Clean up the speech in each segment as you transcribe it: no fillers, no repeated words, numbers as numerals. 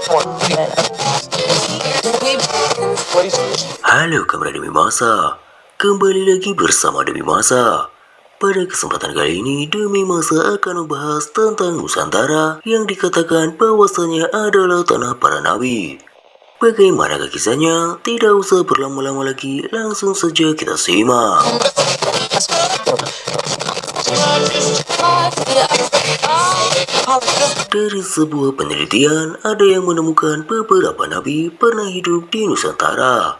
Halo kawan Demi Masa, kembali lagi bersama Demi Masa. Pada kesempatan kali ini, Demi Masa akan membahas tentang Nusantara yang dikatakan bahwasanya adalah tanah para nabi. Bagaimana kisahnya? Tidak usah berlama-lama lagi, langsung saja kita simak. Dari sebuah penelitian, ada yang menemukan beberapa nabi pernah hidup di Nusantara.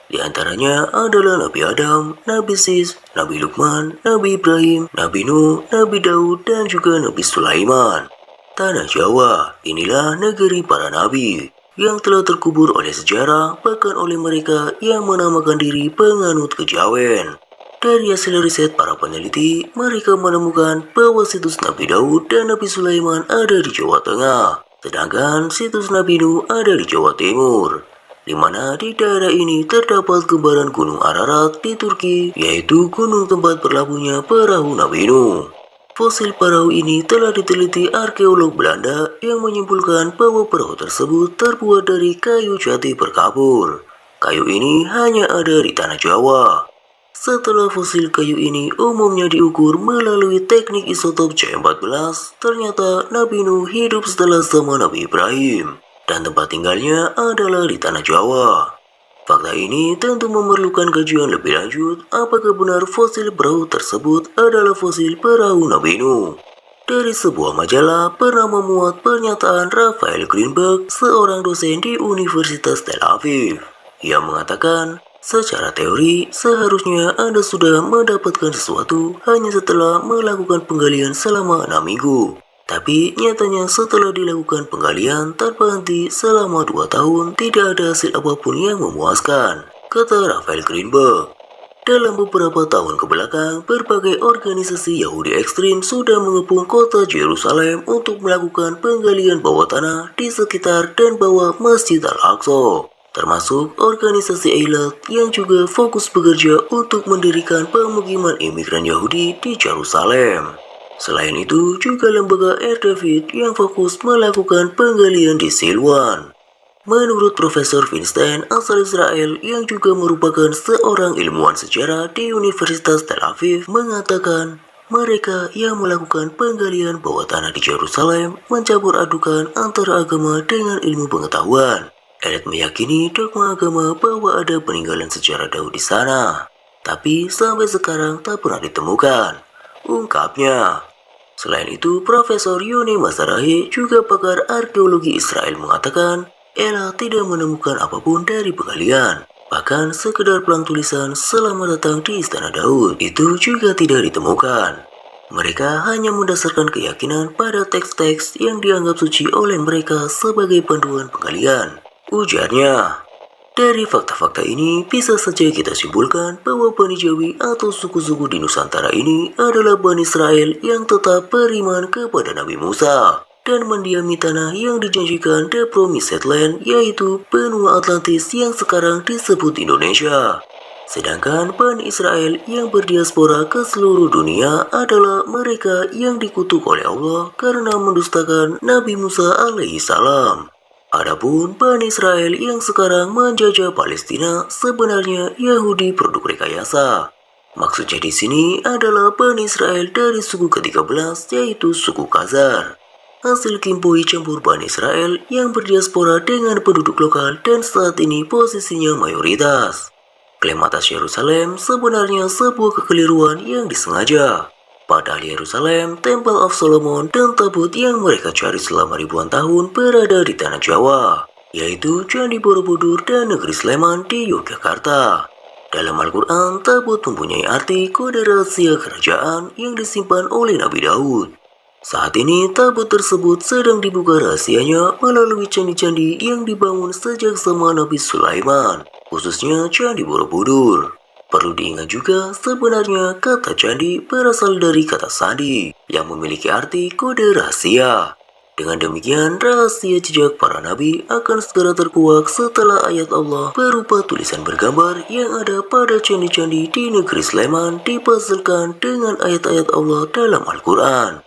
Di antaranya adalah Nabi Adam, Nabi Sis, Nabi Lukman, Nabi Ibrahim, Nabi Nuh, Nabi Daud, dan juga Nabi Sulaiman. Tanah Jawa, inilah negeri para nabi yang telah terkubur oleh sejarah, bahkan oleh mereka yang menamakan diri penganut kejawen. Dari hasil riset para peneliti, mereka menemukan bahwa situs Nabi Daud dan Nabi Sulaiman ada di Jawa Tengah, sedangkan situs Nabi Nuh ada di Jawa Timur, di mana di daerah ini terdapat kembaran Gunung Ararat di Turki, yaitu gunung tempat berlabuhnya perahu Nabi Nuh. Fosil perahu ini telah diteliti arkeolog Belanda yang menyimpulkan bahwa perahu tersebut terbuat dari kayu jati berkabur. Kayu ini hanya ada di tanah Jawa. Setelah fosil kayu ini umumnya diukur melalui teknik isotop C14, ternyata Nabi Nuh hidup setelah zaman Nabi Ibrahim, dan tempat tinggalnya adalah di tanah Jawa. Fakta ini tentu memerlukan kajian lebih lanjut apakah benar fosil perahu tersebut adalah fosil perahu Nabi Nuh. Dari sebuah majalah pernah memuat pernyataan Raphael Greenberg, seorang dosen di Universitas Tel Aviv. Ia mengatakan, secara teori, seharusnya Anda sudah mendapatkan sesuatu hanya setelah melakukan penggalian selama 6 minggu. Tapi nyatanya setelah dilakukan penggalian tanpa henti selama 2 tahun, tidak ada hasil apapun yang memuaskan, kata Raphael Greenberg. Dalam beberapa tahun kebelakang, berbagai organisasi Yahudi ekstrim sudah mengepung kota Yerusalem untuk melakukan penggalian bawah tanah di sekitar dan bawah Masjid Al-Aqsa, termasuk organisasi Eilat yang juga fokus bekerja untuk mendirikan pemukiman imigran Yahudi di Yerusalem. Selain itu, juga lembaga Air David yang fokus melakukan penggalian di Silwan. Menurut Profesor Feinstein asal Israel yang juga merupakan seorang ilmuwan sejarah di Universitas Tel Aviv mengatakan, mereka yang melakukan penggalian bawah tanah di Yerusalem mencampur adukan antara agama dengan ilmu pengetahuan. Elit meyakini dogma agama bahwa ada peninggalan sejarah Daud di sana, tapi sampai sekarang tak pernah ditemukan, ungkapnya. Selain itu, Profesor Yoni Masarahi, juga pakar arkeologi Israel, mengatakan Ella tidak menemukan apapun dari penggalian. Bahkan sekedar pelang tulisan "Selamat datang di Istana Daud" itu juga tidak ditemukan. Mereka hanya mendasarkan keyakinan pada teks-teks yang dianggap suci oleh mereka sebagai panduan penggalian, ujarnya. Dari fakta-fakta ini, bisa saja kita simpulkan bahwa Bani Jawi atau suku-suku di Nusantara ini adalah Bani Israel yang tetap beriman kepada Nabi Musa dan mendiami tanah yang dijanjikan The Promised Land, yaitu benua Atlantis yang sekarang disebut Indonesia. Sedangkan Bani Israel yang berdiaspora ke seluruh dunia adalah mereka yang dikutuk oleh Allah karena mendustakan Nabi Musa alaihissalam. Adapun Bani Israel yang sekarang menjajah Palestina sebenarnya Yahudi produk rekayasa. Maksudnya di sini adalah Bani Israel dari suku ke-13, yaitu suku Khazar. Hasil kimpoi campur Bani Israel yang berdiaspora dengan penduduk lokal dan saat ini posisinya mayoritas. Klaim atas Yerusalem sebenarnya sebuah kekeliruan yang disengaja. Padahal Yerusalem, Temple of Solomon, dan tabut yang mereka cari selama ribuan tahun berada di tanah Jawa, yaitu Candi Borobudur dan Negeri Sleman di Yogyakarta. Dalam Al-Quran, tabut mempunyai arti kode rahasia kerajaan yang disimpan oleh Nabi Daud. Saat ini, tabut tersebut sedang dibuka rahasianya melalui candi-candi yang dibangun sejak zaman Nabi Sulaiman, khususnya Candi Borobudur. Perlu diingat juga, sebenarnya kata candi berasal dari kata sandi yang memiliki arti kode rahasia. Dengan demikian, rahasia jejak para nabi akan segera terkuak setelah ayat Allah berupa tulisan bergambar yang ada pada candi-candi di negeri Sleman dipuzzlekan dengan ayat-ayat Allah dalam Al-Quran.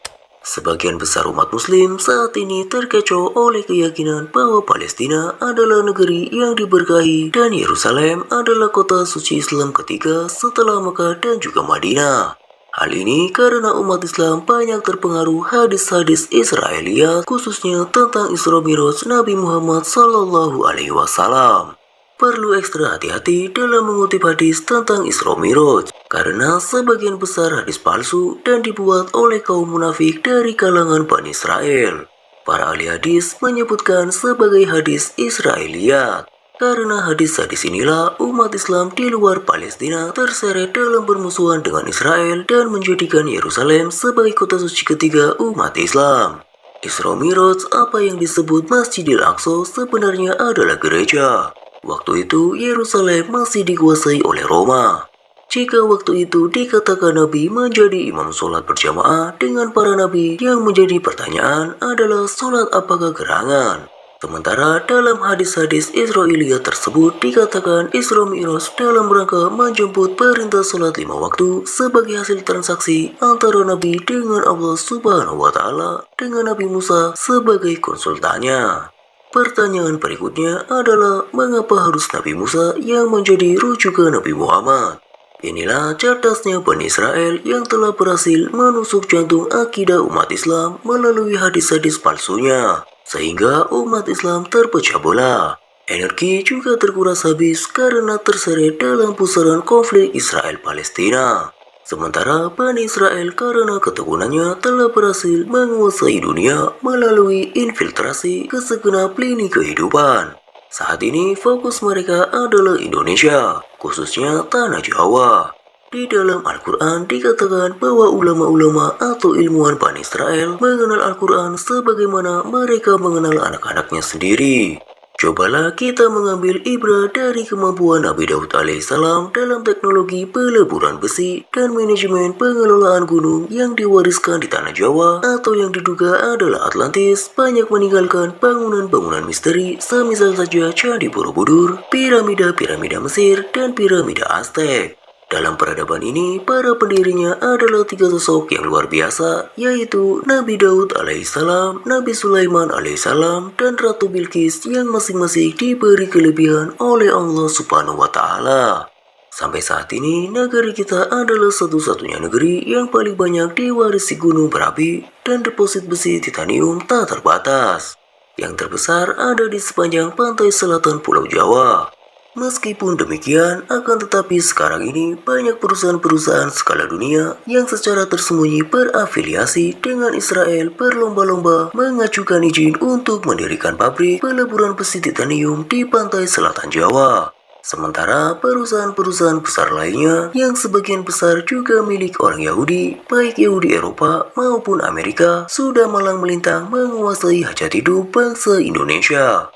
Sebagian besar umat muslim saat ini terkecoh oleh keyakinan bahwa Palestina adalah negeri yang diberkahi dan Yerusalem adalah kota suci Islam ketiga setelah Mekah dan juga Madinah. Hal ini karena umat Islam banyak terpengaruh hadis-hadis Israiliyat khususnya tentang Isra Miraj Nabi Muhammad Sallallahu Alaihi Wasallam. Perlu ekstra hati-hati dalam mengutip hadis tentang Isra Miraj, karena sebagian besar hadis palsu dan dibuat oleh kaum munafik dari kalangan Bani Israel. Para ahli hadis menyebutkan sebagai hadis Israiliyat, karena hadis-hadis inilah umat Islam di luar Palestina terseret dalam permusuhan dengan Israel dan menjadikan Yerusalem sebagai kota suci ketiga umat Islam. Isra Miraj, apa yang disebut Masjidil Aqsa, sebenarnya adalah gereja. Waktu itu Yerusalem masih dikuasai oleh Roma. Jika waktu itu dikatakan Nabi menjadi imam sholat berjamaah dengan para nabi, yang menjadi pertanyaan adalah sholat apakah gerangan. Sementara dalam hadis-hadis Israiliyat tersebut dikatakan Isra Mi'raj dalam rangka menjemput perintah sholat 5 waktu sebagai hasil transaksi antara Nabi dengan Allah Subhanahu wa Ta'ala dengan Nabi Musa sebagai konsultannya. Pertanyaan berikutnya adalah mengapa harus Nabi Musa yang menjadi rujukan Nabi Muhammad? Inilah cerdasnya Bani Israel yang telah berhasil menusuk jantung akidah umat Islam melalui hadis-hadis palsunya, sehingga umat Islam terpecah belah. Energi juga terkuras habis karena terseret dalam pusaran konflik Israel-Palestina. Sementara Bani Israel karena ketekunannya telah berhasil menguasai dunia melalui infiltrasi ke segenap lini kehidupan. Saat ini fokus mereka adalah Indonesia, khususnya Tanah Jawa. Di dalam Al-Quran dikatakan bahwa ulama-ulama atau ilmuwan Bani Israel mengenal Al-Quran sebagaimana mereka mengenal anak-anaknya sendiri. Cobalah kita mengambil ibrah dari kemampuan Nabi Daud alaihissalam dalam teknologi peleburan besi dan manajemen pengelolaan gunung yang diwariskan di Tanah Jawa atau yang diduga adalah Atlantis, banyak meninggalkan bangunan-bangunan misteri semisal saja Candi Borobudur, piramida-piramida Mesir, dan piramida Aztec. Dalam peradaban ini, para pendirinya adalah 3 sosok yang luar biasa, yaitu Nabi Daud alaihissalam, Nabi Sulaiman alaihissalam, dan Ratu Bilqis yang masing-masing diberi kelebihan oleh Allah Subhanahu wa Ta'ala. Sampai saat ini, negeri kita adalah satu-satunya negeri yang paling banyak diwarisi gunung berapi dan deposit besi titanium tak terbatas. Yang terbesar ada di sepanjang pantai selatan Pulau Jawa. Meskipun demikian, akan tetapi sekarang ini banyak perusahaan-perusahaan skala dunia yang secara tersembunyi berafiliasi dengan Israel berlomba-lomba mengajukan izin untuk mendirikan pabrik peleburan besi titanium di pantai selatan Jawa. Sementara perusahaan-perusahaan besar lainnya yang sebagian besar juga milik orang Yahudi, baik Yahudi Eropa maupun Amerika, sudah malang melintang menguasai hajat hidup bangsa Indonesia.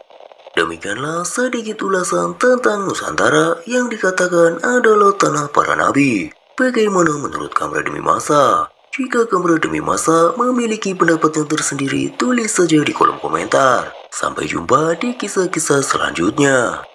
Demikianlah sedikit ulasan tentang Nusantara yang dikatakan adalah tanah para nabi. Bagaimana menurut Kamera Demi Masa? Jika Kamera Demi Masa memiliki pendapat yang tersendiri, tulis saja di kolom komentar. Sampai jumpa di kisah-kisah selanjutnya.